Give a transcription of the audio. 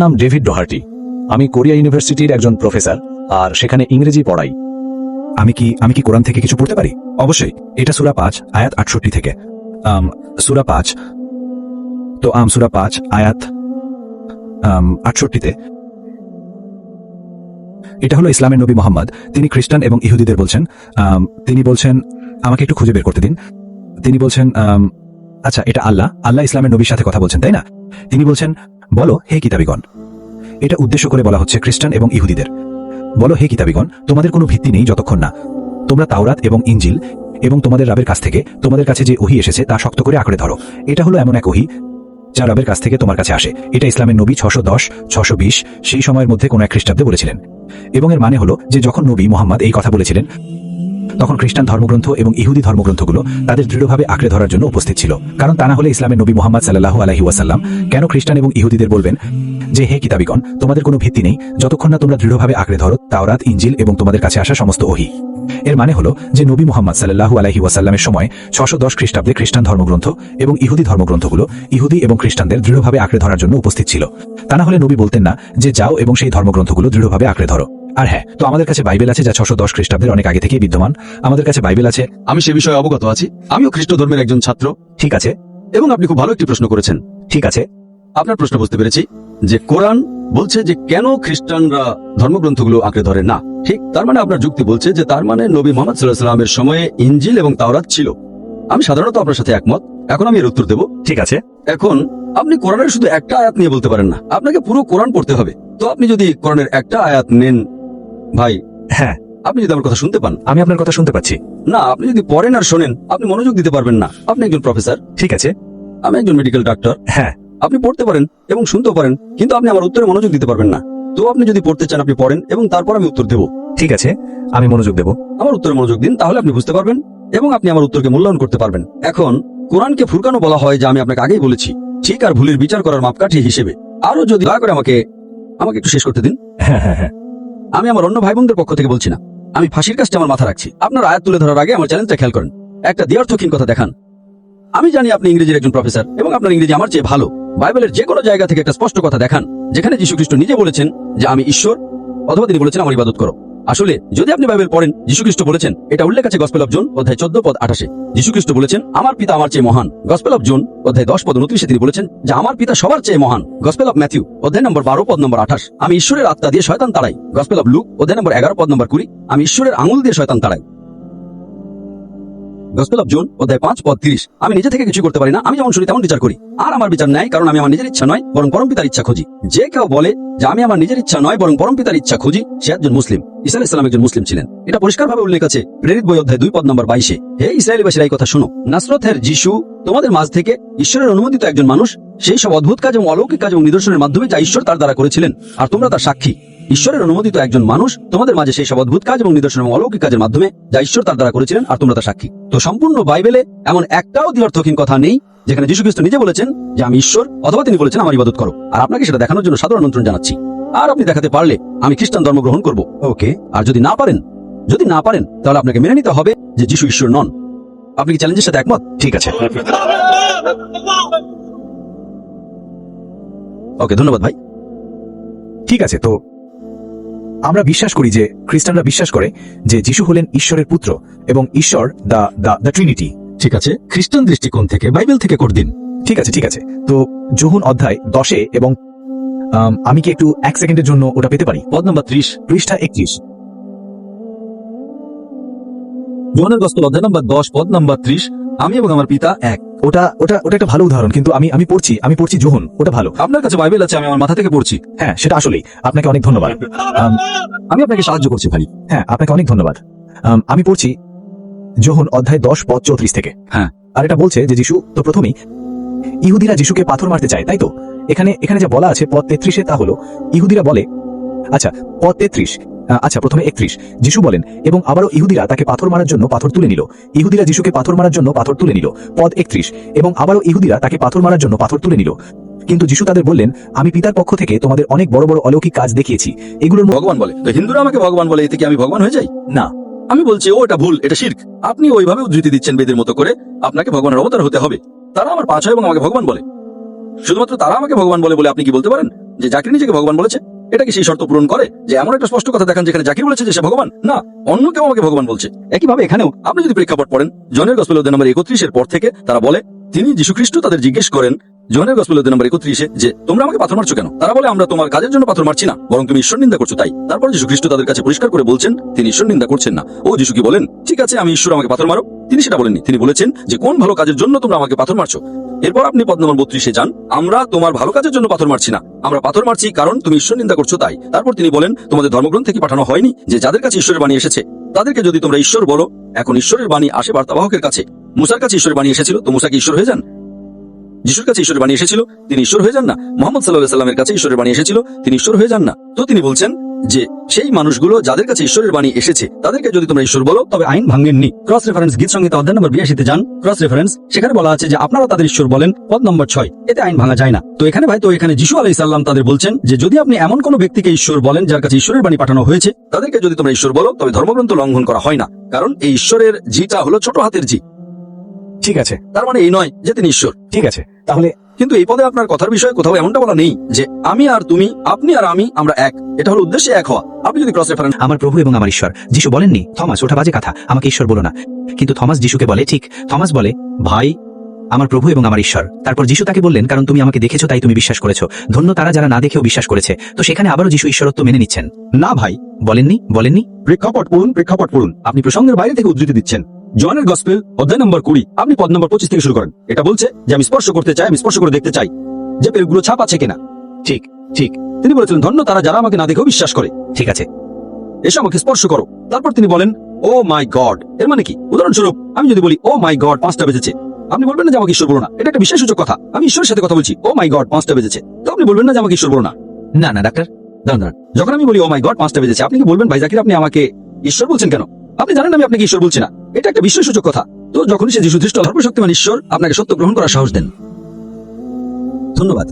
নাম David Doherty. আমি Korea ইউনিভার্সিটির একজন প্রফেসর, আর সেখানে ইংরেজি পড়াই। আমি কি কোরআন থেকে কিছু পড়তে পারি? অবশ্যই। এটা সূরা 5 আয়াত 68 থেকে। সূরা 5 তো সূরা 5 আয়াত 68-তে এটা হলো ইসলামের নবী মুহাম্মদ। তিনি খ্রিস্টান এবং ইহুদিদের বলছেন, তিনি বলছেন, আমাকে একটু খুঁজে বের করতে দিন। তিনি বলছেন, আচ্ছা, এটা আল্লাহ ইসলামের নবীর সাথে কথা বলছেন, তাই না? তিনি বলছেন, বলো হে কিতাবীগণ। এটা উদ্দেশ্য করে বলা হচ্ছে খ্রিস্টান এবং ইহুদিদের। বলো হে কিতাবীগণ, তোমাদের কোনো ভিত্তি নেই যতক্ষণ না তোমরা তাওরাত এবং ইনজিল এবং তোমাদের রাবের কাছ থেকে তোমাদের কাছে যে ওহী এসেছে তা শক্ত করে আঁকড়ে ধরো। এটা হলো এমন এক ওহী যা রাবের কাছ থেকে তোমার কাছে আসে। এটা ইসলামের নবী 610-620 সেই সময়ের মধ্যে কোন এক খ্রিস্টাব্দে বলেছিলেন। এবং এর মানে হলো যে যখন নবী মুহাম্মদ এই কথা বলেছিলেন, তখন খ্রিস্টান ধর্মগ্রন্থ এবং ইহুদি ধর্মগ্রন্থগুলো তাদের দৃঢ়ভাবে আঁকড়ে ধরার জন্য উপস্থিত ছিল। কারণ তা না হলে ইসলামের নবী মুহাম্মদ সাল্লাল্লাহু আলাইহি ওয়াসাল্লাম কেন খ্রিস্টান এবং ইহুদিদের বলবেন যে হে কিতাবীগণ, তোমাদের কোনো ভিত্তি নেই যতক্ষণ না তোমরা দৃঢ়ভাবে আঁকড়ে ধরো তাওরাত, ইনজিল এবং তোমাদের কাছে আসা সমস্ত ওহী। এর মানে হলো যে নবী মুহাম্মদ সাল্লাল্লাহু আলাইহি ওয়াসাল্লামের সময় 610 খ্রিস্টাব্দে খ্রিস্টান ধর্মগ্রন্থ এবং ইহুদি ধর্মগ্রন্থগুলো ইহুদি এবং খ্রিস্টানদের দৃঢ়ভাবে আঁকড়ে ধরার জন্য উপস্থিত ছিল। তা না হলে নবী বলতেন না যে যাও এবং সেই ধর্মগ্রন্থগুলো দৃঢ়ভাবে আঁকড়ে ধরো। আর হ্যাঁ, তো আমাদের কাছে বাইবেল আছে যা 610 খ্রিস্টাব্দের অনেক আগে থেকেই বিদ্যমান। আমাদের কাছে বাইবেল আছে। আমি সে বিষয়ে অবগত আছি। আমিও খ্রিস্ট ধর্মের একজন ছাত্র। ঠিক আছে, এবং আপনি খুব ভালো একটি প্রশ্ন করেছেন। ঠিক আছে। আপনার প্রশ্ন বুঝতে পেরেছি যে কোরআন বলছে যে কেন খ্রিস্টানরা ধর্মগ্রন্থগুলো আঁকড়ে ধরে না। ঠিক, তার মানে আপনার যুক্তি বলছে যে তার মানে নবী মুহাম্মদ সাল্লাল্লাহু আলাইহি ওয়াসাল্লামের সময়ে ইনজিল এবং তাওরাত ছিল। আমি সাধারণত আপনার সাথে একমত। এখন আমি এর উত্তর দেব। ঠিক আছে। এখন আপনি কোরআনের শুধু একটা আয়াত নিয়ে বলতে পারেন না, আপনাকে পুরো কোরআন পড়তে হবে। তো আপনি যদি কোরআনের একটা আয়াত নেন, ভাই, হ্যাঁ, আপনি যদি আমার কথা শুনতে পান। আমি আপনার কথা শুনতে পাচ্ছি। না, আপনি যদি পড়েন আর শোনেন, আপনি মনোযোগ দিতে পারবেন না। আপনি একজন প্রফেসর, ঠিক আছে। আমি একজন মেডিকেল ডাক্তার। হ্যাঁ, আপনি পড়তে পারেন এবং শুনতেও পারেন, কিন্তু আপনি আমার উত্তরে মনোযোগ দিতে পারবেন না। তো আপনি যদি পড়তে চান, আপনি পড়েন এবং তারপর আমি উত্তর দেব। ঠিক আছে, আমি মনোযোগ দেব। আমার উত্তরে মনোযোগ দিন, তাহলে আপনি বুঝতে পারবেন এবং আপনি আমার উত্তরকে মূল্যায়ন করতে পারবেন। এখন কোরআনকে ফুরকানও বলা হয়, যা আমি আপনাকে আগেই বলেছি, ঠিক আর ভুলের বিচার করার মাপকাঠি হিসেবে। আরো যদি দয়া করে আমাকে একটু শেষ করতে দিন। হ্যাঁ হ্যাঁ হ্যাঁ, আমি আমার অন্য ভাই বোনদের পক্ষ থেকে বলছি না, আমি ফাঁসির কাজটা আমার মাথা রাখছি। আপনার আয়াত তুলে ধরার আগে আমার চ্যালেঞ্জটা খেয়াল করেন। একটা দ্ব্যর্থহীন কথা দেখান। আমি জানি আপনি ইংরেজির একজন প্রফেসর এবং আপনার ইংরেজি আমার চেয়ে ভালো। বাইবেলের যে কোনো জায়গা থেকে একটা স্পষ্ট কথা দেখান যেখানে যীশু খ্রিস্ট নিজে বলেছেন যে আমি ঈশ্বর, অথবা তিনি বলেছেন আমার ইবাদত করো। আসলে যদি আপনি বাইবেল পড়েন, যীশু খ্রিস্ট বলেছেন, এটা উল্লেখ আছে গসপেল অফ জন অধ্যায় 14-28। যীশু খ্রিস্ট বলেছেন আমার পিতা আমার চেয়ে মহান। গসপেল অফ জন অধ্যায় 10-29 তিনি বলেছেন যে আমার পিতা সবার চেয়ে মহান। গসপেল অফ ম্যাথিউ অধ্যায় নম্বর 12-28, আমি ঈশ্বরের আত্মা দিয়ে শয়তান তাড়াই। গসপেল অফ লুক অধ্যায় নম্বর 11-20, আমি ঈশ্বরের আঙুল দিয়ে শয়তান তাড়াই। গসপেল অফ জন অধ্যায় 5-30, আমি নিজে থেকে কিছু করতে পারি না, আমি যেমন শুনি তেমন বিচার করি। আর আমার বিচার নাই, কারণ আমি আমার নিজের ইচ্ছা নয় বরং পরমপিতার ইচ্ছা খুঁজি। যে কেউ বলে যে আমি আমার নিজের ইচ্ছা নয় বরং পরমপিতার ইচ্ছা খুঁজি, সে একজন মুসলিম। ঈসা আলাইহিস সালাম একজন মুসলিম ছিলেন। এটা পরিষ্কারভাবে উল্লেখ আছে প্রেরিত বই অধ্যায় 2-22। হে ইসরায়েলীবাসীরা, এই কথা শোনো, নাসরতের যিশু তোমাদের মাঝ থেকে ঈশ্বরের অনুমোদিত একজন মানুষ, সেই সব অদ্ভুত কাজ এবং অলৌকিক কাজ এবং নিদর্শনের মাধ্যমে যা ঈশ্বর তার দ্বারা করেছিলেন, আর তোমরা তার সাক্ষী। ঈশ্বরের অনুমোদিত একজন মানুষ তোমাদের মাঝে সেই সব অদ্ভুত কাজ এবং নিদর্শন এবং অলৌকিক কাজের মাধ্যমে যা ঈশ্বর তার দ্বারা করেছিলেন, আর তোমরা তার সাক্ষী। তো সম্পূর্ণ বাইবেলে এমন একটাও দ্ব্যর্থহীন কথা নেই যেখানে যীশু খ্রিস্ট নিজে বলেছেন যে আমি ঈশ্বর, অথবা তিনি বলেছেন আমার ইবাদত করো। আর আপনাকে সেটা দেখানোর জন্য সাধারণ আমন্ত্রণ জানাচ্ছি। আর আপনি দেখাতে পারলে আমি খ্রিস্টান ধর্ম গ্রহণ করব। ওকে। আর যদি না পারেন তাহলে আপনাকে মেনে নিতে হবে যে যীশু ঈশ্বর নন। আপনি কি চ্যালেঞ্জের সাথে একমত? ঠিক আছে। ওকে, ধন্যবাদ ভাই। ঠিক আছে, তো আমরা বিশ্বাস করি যে খ্রিস্টানরা বিশ্বাস করে যে যিশু হলেন ঈশ্বরের পুত্র এবং ঈশ্বর দ্য ট্রিনিটি। ঠিক আছে, খ্রিস্টান দৃষ্টিকোণ থেকে বাইবেল থেকে কোট দিন। ঠিক আছে, ঠিক আছে। তো যোহন অধ্যায় 10 এবং আমি কি একটু 1 সেকেন্ডের জন্য ওটা পেতে পারি? পদ নম্বর 30, পৃষ্ঠা 31। যোহানের গসপেল অধ্যায় নম্বর 10, পদ নম্বর 30, আমি এবং আমার পিতা এক। ওটা একটা ভালো উদাহরণ, কিন্তু আমি পড়ছি যোহন, ওটা ভালো। আপনার কাছে বাইবেল আছে, আমি আমার মাথা থেকে পড়ছি। হ্যাঁ, সেটা আসলেই। আপনাকে অনেক ধন্যবাদ। আমি আপনাকে সাহায্য করছি ভাই। হ্যাঁ, আপনাকে অনেক ধন্যবাদ। আমি পড়ছি যোহন অধ্যায় 10, পদ 34 থেকে। হ্যাঁ, আর এটা বলছে যে যিশু তো প্রথমেই ইহুদিরা যিশুকে পাথর মারতে চায়, তাই তো? এখানে যা বলা আছে পদ 33-এ, তা হলো ইহুদিরা বলে, আচ্ছা পদ 33, আচ্ছা প্রথমে 31, যিশু বলেন এবং আবারও ইহুদিরা তাকে পাথর মারার জন্য পাথর তুলে নিল। ইহুদিরা যিশুকে পাথর মারার জন্য পাথর তুলে নিল। পদ 31, এবং আবারও ইহুদিরা তাকে পাথর মারার জন্য পাথর তুলে নিল। কিন্তু যিশু তাদের বললেন, আমি পিতার পক্ষ থেকে তোমাদের অনেক বড় বড় অলৌকিক কাজ দেখিয়েছি, এগুলোর ভগবান বলে। তো হিন্দুরা আমাকে ভগবান বলে, এতে কি আমি ভগবান হয়ে যাই? না। আমি বলছি ও এটা ভুল, এটা শিরক। আপনি ওইভাবে উদ্ধৃতি দিচ্ছেন বেদের মতো করে, আপনাকে ভগবানের অবতার হতে হবে। তারা আমার পাঁচ হয় এবং আমাকে ভগবান বলে। শুধুমাত্র তারা আমাকে ভগবান বলে আপনি কি বলতে পারেন যে জাকির নিজেকে ভগবান বলেছে? এটা কি সেই শর্ত পূরণ করে যে এমন একটা স্পষ্ট কথা দেখান যেখানে জাকির বলেছে যে সে ভগবান? না, অন্য কেউ আমাকে ভগবান বলছে। একইভাবে এখানেও আপনি যদি প্রেক্ষাপট পড়েন, জনের গসপেল অধ্যায় নম্বর 31 পর থেকে তারা বলে তিনি যীশুখ্রিস্ট তাদের জিজ্ঞেস করেন জনের গসপেল অধ্যায় নম্বর 31 যে তোমরা আমাকে পাথর মারছো কেন? তারা বলে আমরা তোমার কাজের জন্য পাথর মারছি না, বরং তুমি ঈশ্বর নিন্দা করছো তাই। তারপর যীশুখ্রিস্ট তাদের কাছে পরিষ্কার করে বলছেন তিনি ঈশ্বর নিন্দা করছেন না। ও যীশু কি বলেন ঠিক আছে আমি ঈশ্বর, আমাকে পাথর মারো? তিনি সেটা বলেননি। তিনি বলেছেন যে কোন ভালো কাজের জন্য তোমরা আমাকে পাথর মারছো। এরপর আপনি পদ নম্বর 32 যান, আমরা তোমার ভালো কাজের জন্য পাথর মারছি না, আমরা পাথর মারছি কারণ তুমি ঈশ্বর নিন্দা করছো তাই। তারপর তিনি বলেন তোমাদের ধর্মগ্রন্থে কি পাঠানো হয়নি যে যাদের কাছে ঈশ্বরের বাণী এসেছে তাদেরকে যদি তোমরা ঈশ্বর বলো? এখন ঈশ্বরের বাণী আসে বার্তাবাহকের কাছে। মুসার কাছে ঈশ্বরের বাণী এসেছিল, তো মুসা কি ঈশ্বর হয়ে যান? যিশুর কাছে ঈশ্বরের বাণী এসেছিল, তিনি ঈশ্বর হয়ে যান না। মোহাম্মদ সাল্লাল্লাহু আলাইহি সাল্লামের কাছে ঈশ্বরের বাণী এসেছিল, তিনি ঈশ্বর হয়ে যান না। তো তিনি বলছেন যে সেই মানুষগুলো যাদের কাছে ঈশ্বরের বাণী এসেছে তাদেরকে যদি তোমরা ঈশ্বর বলো তবে আইন ভাঙেননি। ক্রস রেফারেন্স গীত সংহিতা অধ্যায় নম্বর 82 যান, ক্রস রেফারেন্স সেখানে বলা আছে যে আপনারা তাদের ঈশ্বর বলেন, পদ নম্বর 6, এতে আইন ভাঙা যায় না। তো এখানে ভাই, তো এখানে যিশু আলাইহিস সালাম তাদের বলছেন যে যদি আপনি এমন কোন ব্যক্তিকে ঈশ্বর বলেন যার কাছে ঈশ্বরের বাণী পাঠানো হয়েছে তাদেরকে যদি তোমরা ঈশ্বর বলো তবে ধর্মগ্রন্থ লঙ্ঘন করা হয় না, কারণ এই ঈশ্বরের জিটা হলো ছোট হাতের জি। ঠিক আছে, তার মানে এই নয় যে তিনি ঈশ্বর। ঠিক আছে, তাহলে কিন্তু এই পদে আপনার কথার বিষয়ে কোথাও এমনটা বলা নেই যে আমি আর তুমি, আপনি আর আমি, আমরা এক। এটা হলো উদ্দেশ্যে এক হওয়া। আপনি যদি ক্রস রেফারেন্স আমার প্রভু এবং আমার ঈশ্বর। যিশু বলেননি থমাস ওটা বাজে কথা, আমাকে ঈশ্বর বলো না। কিন্তু থমাস যিশুকে বলে, ঠিক, থমাস বলে ভাই আমার প্রভু এবং আমার ঈশ্বর। তারপর যিশু তাকে বললেন কারণ তুমি আমাকে দেখেছো তাই তুমি বিশ্বাস করেছো, ধন্য তারা যারা না দেখেও বিশ্বাস করেছে। তো সেখানে আবারও যিশু ঈশ্বরত্ব মেনে নিচ্ছেন না ভাই, বলেননি? বলেননি? প্রেক্ষাপট পড়ুন। আপনি প্রসঙ্গের বাইরে থেকে উদ্ধৃতি দিচ্ছেন। জনের গসপেল অধ্যায় নম্বর 20 আপনি পদ নম্বর 25 থেকে শুরু করেন। এটা বলছে যে আমি স্পর্শ করতে চাই, আমি স্পর্শ করে দেখতে চাই যে পেলগুলো ছাপ আছে কিনা। ঠিক ঠিক তিনি বলেছিলেন ধন্য তারা যারা আমাকে না দেখেও বিশ্বাস করে। ঠিক আছে, এসে আমাকে স্পর্শ করো। তারপর তিনি বলেন ও মাই গড। এর মানে কি? উদাহরণস্বরূপ আমি যদি বলি ও মাই গড 5টা বেজেছে, আপনি বলবেন না যে আমাকে ঈশ্বর বলো না। এটা একটা বিশেষসূচক কথা। আমি ঈশ্বরের সাথে কথা বলছি, ও মাই গড 5টা বেজেছে, তো আপনি বলবেন না যে আমাকে ঈশ্বর বলো না। না না ডাক্তার, দাঁড়ান, যখন আমি বলি ও মাই গড 5টা বেজেছে, আপনি কি বলবেন ভাই জাকির আপনি আমাকে ঈশ্বর বলছেন কেন? আপনি জানেন আমি আপনাকে ঈশ্বর বলছি না। এটা একটা বিশেষসূচক কথা। তো যখন সে যিশু খ্রিস্ট সর্বশক্তিমান ঈশ্বর আপনাকে সত্য গ্রহণ করার সাহস দেন। ধন্যবাদ।